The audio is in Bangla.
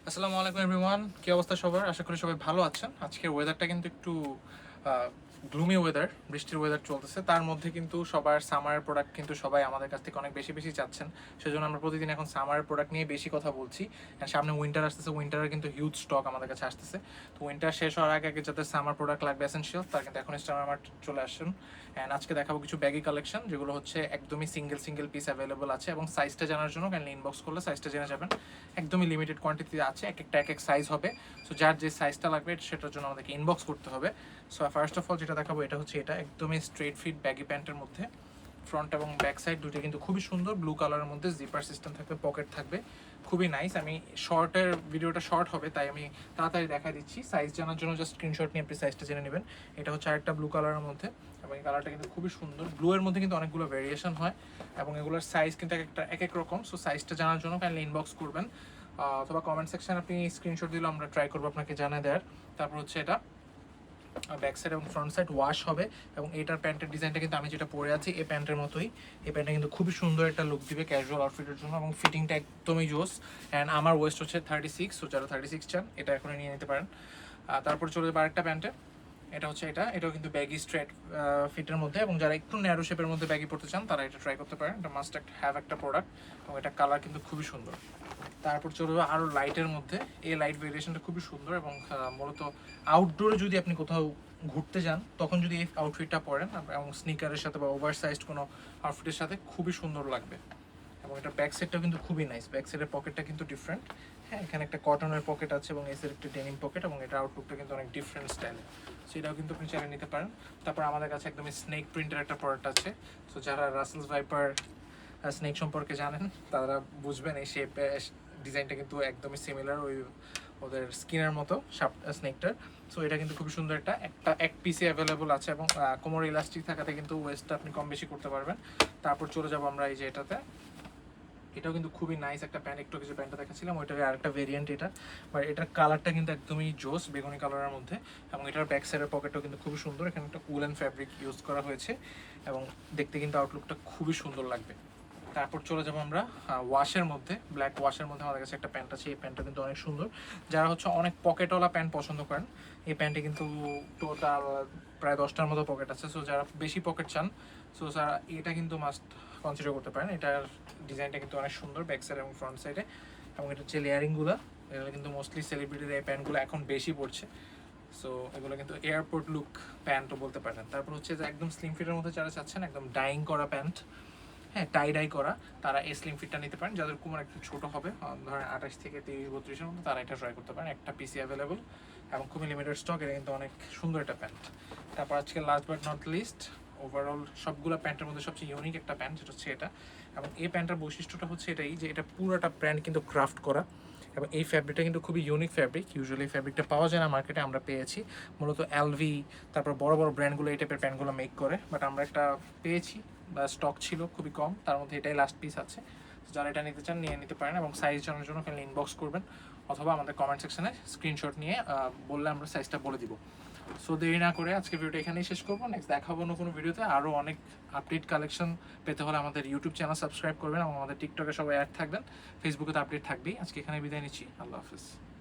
আসসালামু আলাইকুম এভরিওয়ান, কি অবস্থা সবার? আশা করি সবাই ভালো আছেন। আজকের ওয়েদারটা কিন্তু একটু গ্লুমি ওয়েদার, বৃষ্টির ওয়েদার চলতেছে। তার মধ্যে কিন্তু সবার সামারের প্রোডাক্ট কিন্তু সবাই আমাদের কাছ থেকে অনেক বেশি বেশি চাচ্ছেন। সেজন্য আমরা প্রতিদিন এখন সামারের প্রোডাক্ট নিয়ে বেশি কথা বলছি। আর সামনে উইন্টার আসতেছে, উইন্টারের কিন্তু হিউজ স্টক আমাদের কাছে আসতেছে। তো উইন্টার শেষ হওয়ার আগে আগে যাদের সামার প্রোডাক্ট লাগবে এসেনশিয়াল, তার কিন্তু এখন স্টার আমার চলে আসুন। অ্যান্ড আজকে দেখাবো কিছু ব্যাগি কালেকশন, যেগুলো হচ্ছে একদমই সিঙ্গেল সিঙ্গেল পিস অ্যাভেলেবল আছে। এবং সাইজটা জানার জন্য কাইন্ডলি ইনবক্স করলে সাইজটা জেনে যাবেন। একদমই লিমিটেড কোয়ান্টিটি আছে, এক একটা এক এক সাইজ হবে। সো যার যে সাইজটা লাগবে সেটার জন্য আমাদেরকে ইনবক্স করতে হবে। সো ফার্স্ট অফ অল যেটা দেখাবো এটা হচ্ছে এটা একদমই স্ট্রেট ফিট ব্যাগি প্যান্টের মধ্যে। ফ্রন্ট এবং ব্যাক সাইড দুটো কিন্তু খুবই সুন্দর, ব্লু কালারের মধ্যে জিপার সিস্টেম থাকবে, পকেট থাকবে, খুবই নাইস। আমি শর্টের ভিডিওটা শর্ট হবে তাই আমি তাড়াতাড়ি দেখা দিচ্ছি। সাইজ জানার জন্য জাস্ট স্ক্রিনশট নিয়ে আপনি সাইজটা জেনে নেবেন। এটা হচ্ছে আরেকটা ব্লু কালারের মধ্যে, এবং এই কালারটা কিন্তু খুবই সুন্দর। ব্লু এর মধ্যে কিন্তু অনেকগুলো ভেরিয়েশন হয় এবং এগুলোর সাইজ কিন্তু এক এক রকম। সো সাইজটা জানার জন্য কাইন্ডলি ইনবক্স করবেন, অথবা কমেন্ট সেকশন আপনি স্ক্রিনশট দিলে আমরা ট্রাই করবো আপনাকে জানিয়ে দেওয়ার। তারপর হচ্ছে এটা ব্যাক সাইড এবং ফ্রন্ট সাইড ওয়াশ হবে। এবং এটার প্যান্টের ডিজাইনটা কিন্তু আমি যেটা পরে আছি এই প্যান্টের মতোই। এই প্যান্টটা কিন্তু খুবই সুন্দর একটা লুক দিবে ক্যাজুয়াল আউটফিটের জন্য, এবং ফিটিংটা একদমই জোস। অ্যান্ড আমার ওয়েস্ট হচ্ছে 36, সো যারা 36 চান এটা এখনই নিয়ে নিতে পারেন। তারপর চলে যাবে আরেকটা প্যান্টে, এটা হচ্ছে এটাও কিন্তু ব্যাগি স্ট্রেট ফিটের মধ্যে, এবং যারা একটু ন্যারো শেপের মধ্যে ব্যাগি পড়তে চান তারা এটা ট্রাই করতে পারেন। এটা মাস্ট হ্যাভ একটা প্রোডাক্ট, এবং এটা কালার কিন্তু খুবই সুন্দর। তারপর চলে যাবে আরও লাইটের মধ্যে, এই লাইট ভেরিয়েশনটা খুবই সুন্দর। এবং মূলত আউটডোরে যদি আপনি কোথাও ঘুরতে যান তখন যদি এই আউটফিটটা পরেন এবং স্নিকারের সাথে বা ওভার সাইজড কোনো আউটফিটের সাথে খুবই সুন্দর লাগবে। এবং এটা ব্যাক সাইডটাও কিন্তু খুবই নাইস, ব্যাক সাইডের পকেটটা কিন্তু ডিফারেন্ট। হ্যাঁ, এখানে একটা কটনের পকেট আছে এবং এসের একটা ডেনিম পকেট, এবং এটা আউটলুকটা কিন্তু অনেক ডিফারেন্ট স্টাইলে। সেটাও কিন্তু আপনি চাইলে নিতে পারেন। তারপর আমাদের কাছে একদমই স্নেক প্রিন্টের একটা প্রোডাক্ট আছে। সো যারা রাসেলস ভাইপার স্নেক সম্পর্কে জানেন তারা বুঝবেন এই শেপে ডিজাইনটা কিন্তু একদমই সিমিলার ওই ওদের স্কিনের মতো স্নেকটার। সো এটা কিন্তু খুবই সুন্দর, এক পিসে অ্যাভেলেবল আছে, এবং কোমর ইলাস্টিক থাকাতে কিন্তু ওয়েস্টটা আপনি কম বেশি করতে পারবেন। তারপর চলে যাবো আমরা এই যে এটাতে, এটাও কিন্তু খুবই নাইস একটা প্যান্ট। একটু কিছু প্যান্টটা দেখাচ্ছিলাম ওইটার আরেকটা ভেরিয়েন্ট এটা, বাট এটার কালারটা কিন্তু একদমই জোস বেগুনি কালারের মধ্যে। এবং এটার ব্যাক সাইডের পকেটটাও কিন্তু খুবই সুন্দর, এখানে একটা উলেন ফ্যাব্রিক ইউজ করা হয়েছে, এবং দেখতে কিন্তু আউটলুকটা খুবই সুন্দর লাগবে। তারপর চলে যাবো আমরা ওয়াশের মধ্যে, ব্ল্যাক ওয়াশের মধ্যে আমাদের কাছে একটা প্যান্ট আছে। এই প্যান্টটা কিন্তু অনেক সুন্দর। যারা হচ্ছে অনেক পকেটওয়ালা প্যান্ট পছন্দ করেন, এই প্যান্টে কিন্তু টোটাল প্রায় 10টার মতো পকেট আছে। সো যারা বেশি পকেট চান, সো যারা এটা কিন্তু মাস্ট কনসিডার করতে পারেন। এটার ডিজাইনটা কিন্তু অনেক সুন্দর ব্যাক সাইড এবং ফ্রন্ট সাইডে। এবং এটা হচ্ছে লেয়ারিংগুলো, এগুলো কিন্তু মোস্টলি সেলিব্রিটির এই প্যান্টগুলো এখন বেশি পড়ছে। সো এগুলো কিন্তু এয়ারপোর্ট লুক প্যান্টও বলতে পারেন। তারপর হচ্ছে যে একদম স্লিম ফিটের মধ্যে যারা চাচ্ছেন, একদম ডাইং করা প্যান্ট, হ্যাঁ টাই ডাই করা, তারা এই স্লিম ফিটটা নিতে পারেন। যাদের কোমর একটু ছোটো হবে, ধরেন 28 থেকে 30-32-এর মধ্যে, তারা এটা ট্রাই করতে পারেন। একটা পিসি অ্যাভেলেবল এবং খুবই লিমিটেড স্টক। এটা কিন্তু অনেক সুন্দর একটা প্যান্ট। তারপর আজকে last but not list, overall সবগুলো প্যান্টের মধ্যে সবচেয়ে ইউনিক একটা প্যান্ট, যেটা হচ্ছে এটা। এবং এই প্যান্টের বৈশিষ্ট্যটা হচ্ছে এটাই যে এটা পুরোটা প্যান্ট কিন্তু ক্রাফট করা, এবং এই ফ্যাব্রিকটা কিন্তু খুবই ইউনিক ফ্যাব্রিক। ইউজুয়ালি এই ফ্যাব্রিকটা পাওয়া যায় না মার্কেটে, আমরা পেয়েছি। মূলত এলভি, তারপর বড় বড় ব্র্যান্ডগুলো এই টাইপের প্যান্টগুলো মেক করে, বাট আমরা একটা পেয়েছি বা স্টক ছিল খুবই কম, তার মধ্যে এটাই লাস্ট পিস আছে। যারা এটা নিতে চান নিয়ে নিতে পারেন, এবং সাইজ জানার জন্য খালি ইনবক্স করবেন, অথবা আমাদের কমেন্ট সেকশনে স্ক্রিনশট নিয়ে বললে আমরা সাইজটা বলে দিব। সো দেরি না করে আজকে ভিডিওটা এখানেই শেষ করবো। নেক্সট দেখাবো অন্য কোনো ভিডিওতে। আরও অনেক আপডেট কালেকশন পেতে হলে আমাদের ইউটিউব চ্যানেল সাবস্ক্রাইব করবেন, এবং আমাদের টিকটকে সবাই অ্যাড থাকবেন, ফেসবুকে তো আপডেট থাকবেই। আজকে এখানে বিদায় নিচ্ছি, আল্লাহ হাফিজ।